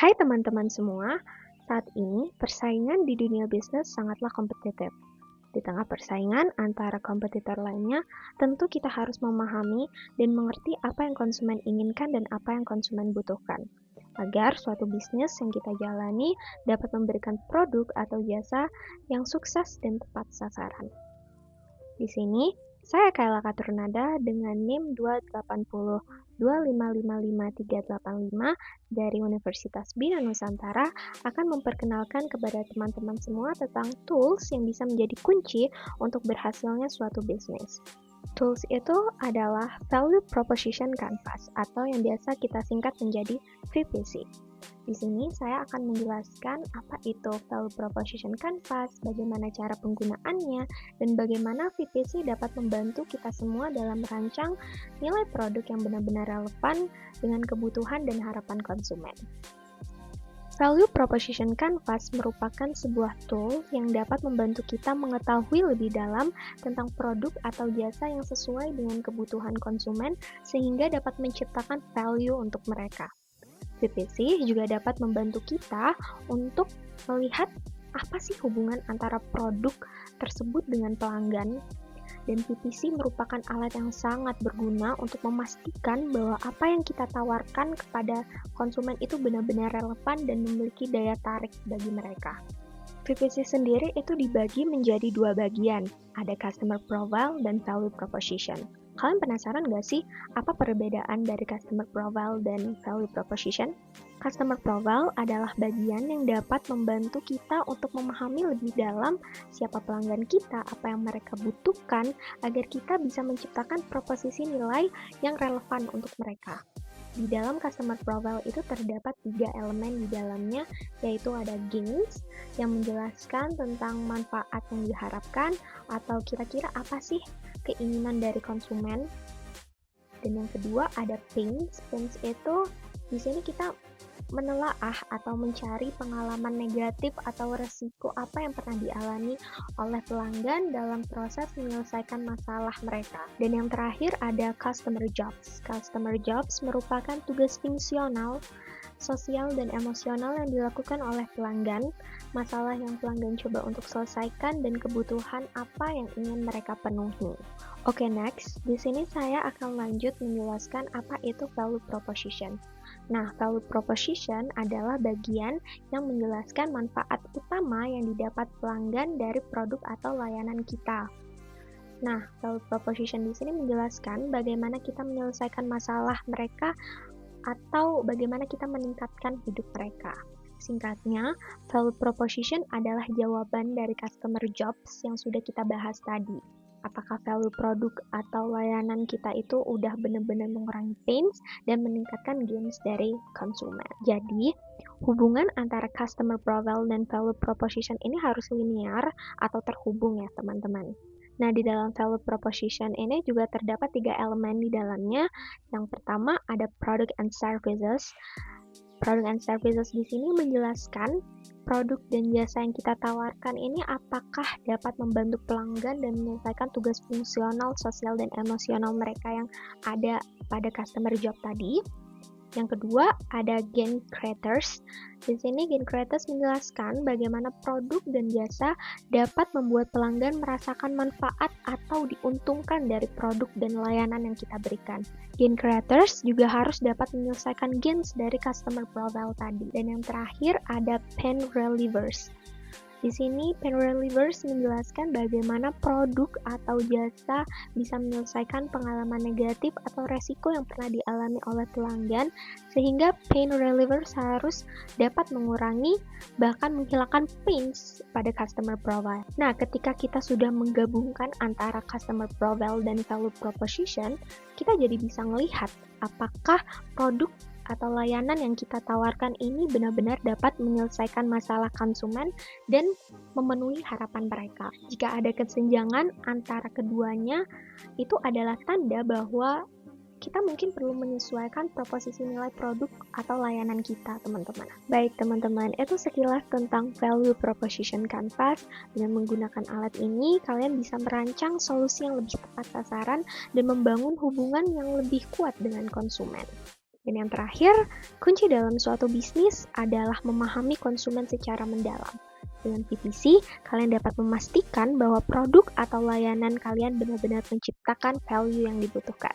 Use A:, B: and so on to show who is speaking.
A: Hai teman-teman semua, saat ini persaingan di dunia bisnis sangatlah kompetitif. Di tengah persaingan antara kompetitor lainnya, tentu kita harus memahami dan mengerti apa yang konsumen inginkan dan apa yang konsumen butuhkan, agar suatu bisnis yang kita jalani dapat memberikan produk atau jasa yang sukses dan tepat sasaran. Di sini, saya Kayla Katurnada dengan NIM 28025555385 dari Universitas Bina Nusantara akan memperkenalkan kepada teman-teman semua tentang tools yang bisa menjadi kunci untuk berhasilnya suatu bisnis. Tools itu adalah Value Proposition Canvas atau yang biasa kita singkat menjadi VPC. Di sini saya akan menjelaskan apa itu Value Proposition Canvas, bagaimana cara penggunaannya, dan bagaimana VPC dapat membantu kita semua dalam merancang nilai produk yang benar-benar relevan dengan kebutuhan dan harapan konsumen. Value Proposition Canvas merupakan sebuah tool yang dapat membantu kita mengetahui lebih dalam tentang produk atau jasa yang sesuai dengan kebutuhan konsumen sehingga dapat menciptakan value untuk mereka. VPC juga dapat membantu kita untuk melihat apa sih hubungan antara produk tersebut dengan pelanggan. Dan VPC merupakan alat yang sangat berguna untuk memastikan bahwa apa yang kita tawarkan kepada konsumen itu benar-benar relevan dan memiliki daya tarik bagi mereka. VPC sendiri itu dibagi menjadi dua bagian, ada Customer Profile dan Value Proposition. Kalian penasaran nggak sih apa perbedaan dari Customer Profile dan Value Proposition? Customer Profile adalah bagian yang dapat membantu kita untuk memahami lebih dalam siapa pelanggan kita, apa yang mereka butuhkan, agar kita bisa menciptakan proposisi nilai yang relevan untuk mereka. Di dalam Customer Profile itu terdapat 3 elemen di dalamnya, yaitu ada gains, yang menjelaskan tentang manfaat yang diharapkan, atau kira-kira apa sih keinginan dari konsumen. Dan yang kedua ada pains. Pains itu di sini kita menelaah atau mencari pengalaman negatif atau resiko apa yang pernah dialami oleh pelanggan dalam proses menyelesaikan masalah mereka. Dan yang terakhir ada customer jobs. Customer jobs merupakan tugas fungsional, sosial, dan emosional yang dilakukan oleh pelanggan, masalah yang pelanggan coba untuk selesaikan, dan kebutuhan apa yang ingin mereka penuhi. Oke, next. Di sini saya akan lanjut menjelaskan apa itu value proposition. Nah, value proposition adalah bagian yang menjelaskan manfaat utama yang didapat pelanggan dari produk atau layanan kita. Nah, value proposition di sini menjelaskan bagaimana kita menyelesaikan masalah mereka atau bagaimana kita meningkatkan hidup mereka. Singkatnya, value proposition adalah jawaban dari customer jobs yang sudah kita bahas tadi. Apakah value produk atau layanan kita itu udah benar-benar mengurangi pains dan meningkatkan gains dari konsumen. Jadi, hubungan antara customer profile dan value proposition ini harus linear atau terhubung ya teman-teman. Nah, di dalam value proposition ini juga terdapat 3 elemen di dalamnya. Yang pertama ada product and services. Product and services di sini menjelaskan produk dan jasa yang kita tawarkan ini apakah dapat membantu pelanggan dan menyelesaikan tugas fungsional, sosial, dan emosional mereka yang ada pada customer job tadi. Yang kedua, ada gain creators. Di sini gain creators menjelaskan bagaimana produk dan jasa dapat membuat pelanggan merasakan manfaat atau diuntungkan dari produk dan layanan yang kita berikan. Gain creators juga harus dapat menyelesaikan gains dari customer profile tadi. Dan yang terakhir ada pain relievers. Di sini, pain relievers menjelaskan bagaimana produk atau jasa bisa menyelesaikan pengalaman negatif atau resiko yang pernah dialami oleh pelanggan, sehingga pain relievers harus dapat mengurangi bahkan menghilangkan pains pada customer profile. Nah, ketika kita sudah menggabungkan antara customer profile dan value proposition, kita jadi bisa melihat apakah produk atau layanan yang kita tawarkan ini benar-benar dapat menyelesaikan masalah konsumen dan memenuhi harapan mereka. Jika ada kesenjangan antara keduanya, itu adalah tanda bahwa kita mungkin perlu menyesuaikan proposisi nilai produk atau layanan kita, teman-teman. Baik, teman-teman, itu sekilas tentang value proposition canvas. Dengan menggunakan alat ini, kalian bisa merancang solusi yang lebih tepat sasaran dan membangun hubungan yang lebih kuat dengan konsumen. Dan yang terakhir, kunci dalam suatu bisnis adalah memahami konsumen secara mendalam. Dengan PPC, kalian dapat memastikan bahwa produk atau layanan kalian benar-benar menciptakan value yang dibutuhkan.